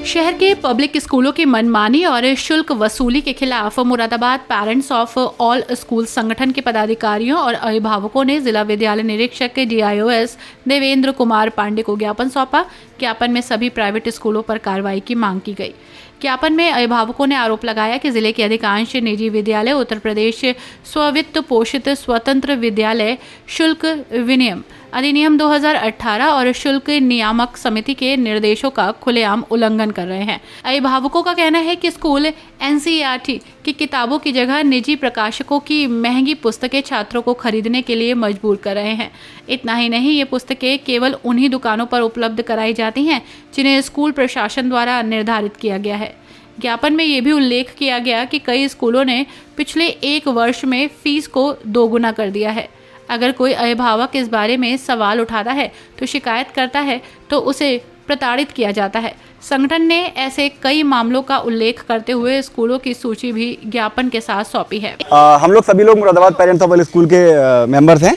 शहर के पब्लिक स्कूलों की मनमानी और शुल्क वसूली के खिलाफ Moradabad parents of all school संगठन के पदाधिकारियों और अभिभावकों ने जिला विद्यालय निरीक्षक DIOS देवेंद्र कुमार पांडे को ज्ञापन सौंपा। ज्ञापन में सभी प्राइवेट स्कूलों पर कार्रवाई की मांग की गई। ज्ञापन में अभिभावकों ने आरोप लगाया कि जिले के अधिकांश निजी विद्यालय उत्तर प्रदेश स्ववित्त पोषित स्वतंत्र विद्यालय शुल्क विनियम अधिनियम 2018 और शुल्क नियामक समिति के निर्देशों का खुलेआम उल्लंघन कर रहे हैं। अभिभावकों का कहना है कि स्कूल NCERT की किताबों की जगह निजी प्रकाशकों की महंगी पुस्तकें छात्रों को खरीदने के लिए मजबूर कर रहे हैं। इतना ही नहीं, ये पुस्तकें केवल उन्हीं दुकानों पर उपलब्ध कराई जाती हैं जिन्हें स्कूल प्रशासन द्वारा निर्धारित किया गया है। ज्ञापन में ये भी उल्लेख किया गया कि कई स्कूलों ने पिछले 1 वर्ष में फीस को 2 गुना कर दिया है। अगर कोई अभिभावक इस बारे में सवाल उठाता है तो शिकायत करता है तो उसे प्रताड़ित किया जाता है। संगठन ने ऐसे कई मामलों का उल्लेख करते हुए स्कूलों की सूची भी ज्ञापन के साथ सौंपी है। हम लोग सभी लोग Moradabad parents of all school के मेंबर्स हैं।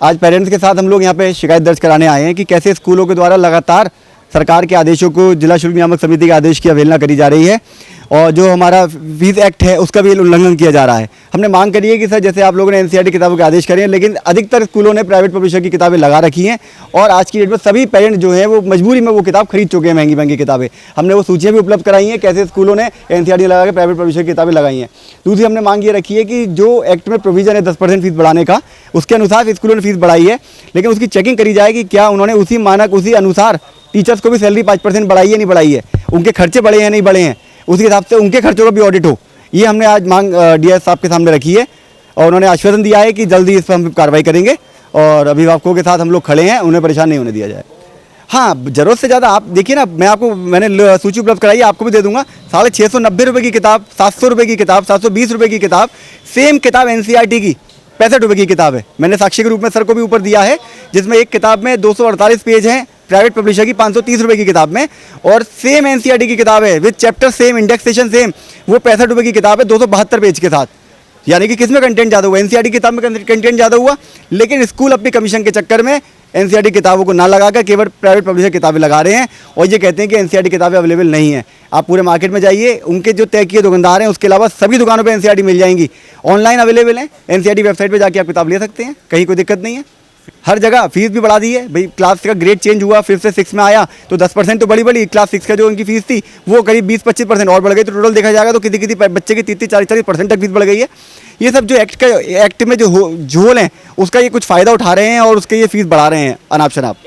आज पेरेंट्स के साथ हम लोग यहाँ पे शिकायत दर्ज कराने आए हैं कि कैसे स्कूलों के द्वारा लगातार सरकार के आदेशों को, जिला शुल्क नियामक समिति के आदेश की अवहेलना करी जा रही है और जो हमारा फीस एक्ट है उसका भी उल्लंघन किया जा रहा है। हमने मांग करी है कि सर, जैसे आप लोगों ने NCERT किताबों के आदेश करे हैं, लेकिन अधिकतर स्कूलों ने प्राइवेट पब्लिशर की किताबें लगा रखी हैं और आज की डेट में सभी पेरेंट जो हैं वो मजबूरी में वो किताब खरीद चुके हैं, महंगी महंगी किताबें। हमने वो सूचियाँ भी उपलब्ध कराई हैं कैसे स्कूलों ने NCERT लगा के प्राइवेट पब्लिशर की किताबें लगाई हैं। दूसरी हमने मांग ये रखी है कि जो एक्ट में प्रोविजन है 10% फीस बढ़ाने का, उसके अनुसार स्कूलों ने फीस बढ़ाई है, लेकिन उसकी चेकिंग करी जाए कि क्या उन्होंने उसी मानक, उसी अनुसार टीचर्स को भी सैलरी 5% बढ़ाई है, नहीं बढ़ाई है, उनके खर्चे बढ़े हैं, नहीं बढ़े हैं, उसी हिसाब से उनके खर्चों का भी ऑडिट हो। ये हमने आज मांग DS साहब के सामने रखी है और उन्होंने आश्वासन दिया है कि जल्दी इस पर हम कार्रवाई करेंगे और अभिभावकों के साथ हम लोग खड़े हैं, उन्हें परेशान नहीं होने दिया जाए। हाँ, ज़रूरत से ज़्यादा आप देखिए ना, मैंने सूची उपलब्ध कराई है, आपको भी दे दूंगा। 690 रुपये की किताब, 700 रुपये की किताब, 720 रुपये की किताब, सेम किताब NCERT की 65 रुपये की किताब है। मैंने साक्ष्य के रूप में सर को भी ऊपर दिया है, जिसमें एक किताब में 248 पेज हैं, प्राइवेट पब्लिशर की 530 रुपये की किताब में, और सेम NCERT की किताब है with chapter same, indexation same, वो 65 रुपये की किताब है 272 पेज के साथ। यानी कि किसमें कंटेंट ज़्यादा हुआ? NCERT की किताब में कंटेंट ज़्यादा हुआ, लेकिन स्कूल अपनी कमीशन के चक्कर में NCERT किताबों को ना लगाकर केवल प्राइवेट पब्लिशर किताबें लगा रहे हैं और ये कहते हैं कि NCERT किताबें अवेलेबल नहीं है। आप पूरे मार्केट में जाइए, उनके जो तय किए दुकानदार हैं उसके अलावा सभी दुकानों पे NCERT मिल जाएंगी, ऑनलाइन अवेलेबल है। NCERT वेबसाइट पे जाके आप किताब ले सकते हैं, कहीं कोई दिक्कत नहीं है। हर जगह फीस भी बढ़ा दी है भाई। क्लास का ग्रेड चेंज हुआ, 5th से 6 में आया तो 10% तो बड़ी क्लास 6 का जो उनकी फीस थी वो करीब 20-25% और बढ़ गई। तो टोटल देखा जाएगा तो किसी बच्चे की 30-40% तक फीस बढ़ गई है। ये सब जो एक्ट में जो झोल हैं उसका ये कुछ फ़ायदा उठा रहे हैं और उसके ये फीस बढ़ा रहे हैं अनाप शनाप।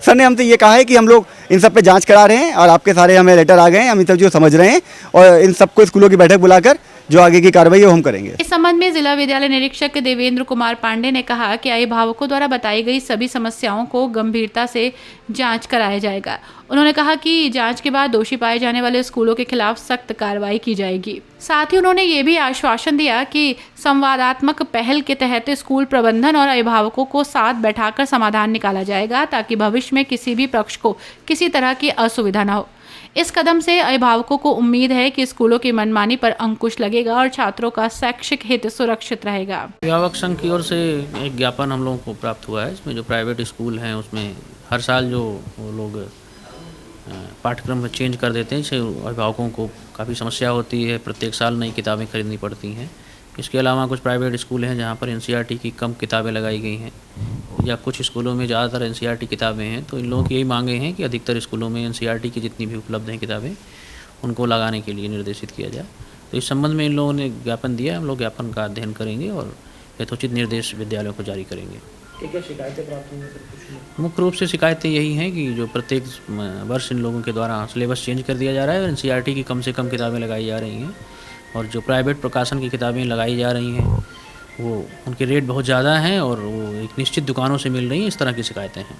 सर ने हमसे ये कहा है कि हम लोग इन सब पे जांच करा रहे हैं और आपके सारे हमें लेटर आ गए हैं, हम इन सब जो समझ रहे हैं और इन सबको स्कूलों की बैठक बुलाकर जो आगे की कार्रवाई है वो हम करेंगे। इस संबंध में जिला विद्यालय निरीक्षक देवेंद्र कुमार पांडे ने कहा कि अभिभावकों द्वारा बताई गई सभी समस्याओं को गंभीरता से जांच कराया जाएगा। उन्होंने कहा कि जांच के बाद दोषी पाए जाने वाले स्कूलों के खिलाफ सख्त कार्रवाई की जाएगी। साथ ही उन्होंने ये भी आश्वासन दिया कि संवादात्मक पहल के तहत स्कूल प्रबंधन और अभिभावकों को साथ बैठाकर समाधान निकाला जाएगा ताकि भविष्य में किसी भी पक्ष को किसी तरह की असुविधा न हो। इस कदम से अभिभावकों को उम्मीद है कि स्कूलों की मनमानी पर अंकुश लगेगा और छात्रों का शैक्षिक हित सुरक्षित रहेगा। अभिभावक संघ की ओर से एक ज्ञापन हम लोगों को प्राप्त हुआ है। इसमें जो प्राइवेट स्कूल हैं उसमें हर साल जो वो लोग पाठ्यक्रम में चेंज कर देते हैं, इससे अभिभावकों को काफ़ी समस्या होती है। प्रत्येक साल नई किताबें खरीदनी पड़ती हैं। इसके अलावा कुछ प्राइवेट स्कूल हैं जहाँ पर NCERT की कम किताबें लगाई गई हैं या कुछ स्कूलों में ज़्यादातर NCERT किताबें हैं। तो इन लोगों की यही मांगे हैं कि अधिकतर स्कूलों में NCERT की जितनी भी उपलब्ध हैं किताबें उनको लगाने के लिए निर्देशित किया जाए। तो इस संबंध में इन लोगों ने ज्ञापन दिया है। हम लोग ज्ञापन का अध्ययन करेंगे और यथोचित निर्देश विद्यालयों को जारी करेंगे। क्या शिकायतें प्राप्त होंगी? मुख्य रूप से शिकायतें यही हैं कि जो प्रत्येक वर्ष इन लोगों के द्वारा सिलेबस चेंज कर दिया जा रहा है और NCERT की कम से कम किताबें लगाई जा रही हैं और जो प्राइवेट प्रकाशन की किताबें लगाई जा रही हैं वो उनके रेट बहुत ज़्यादा हैं और वो एक निश्चित दुकानों से मिल रही हैं। इस तरह की शिकायतें हैं।